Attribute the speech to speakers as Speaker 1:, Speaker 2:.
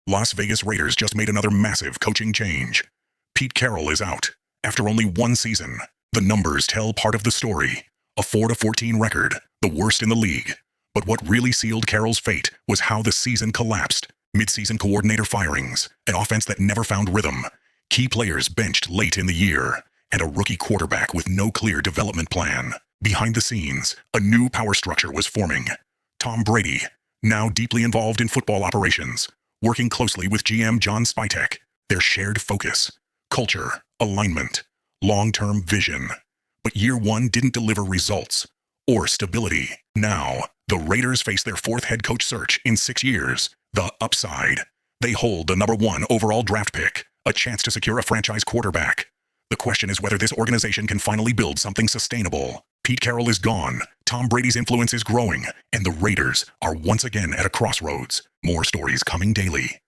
Speaker 1: Las Vegas Raiders just made another massive coaching change. Pete Carroll is out. After only one season, the numbers tell part of the story. A 4-14 record, the worst in the league. But what really sealed Carroll's fate was how the season collapsed. Mid-season coordinator firings, an offense that never found rhythm, key players benched late in the year, and a rookie quarterback with no clear development plan. Behind the scenes, a new power structure was forming. Tom Brady, now deeply involved in football operations, working closely with GM John Spytek. Their shared focus, culture, alignment, long-term vision. But year one didn't deliver results or stability. Now, the Raiders face their fourth head coach search in 6 years. The upside. They hold the number 1 overall draft pick, a chance to secure a franchise quarterback. The question is whether this organization can finally build something sustainable. Pete Carroll is gone, Tom Brady's influence is growing, and the Raiders are once again at a crossroads. More stories coming daily.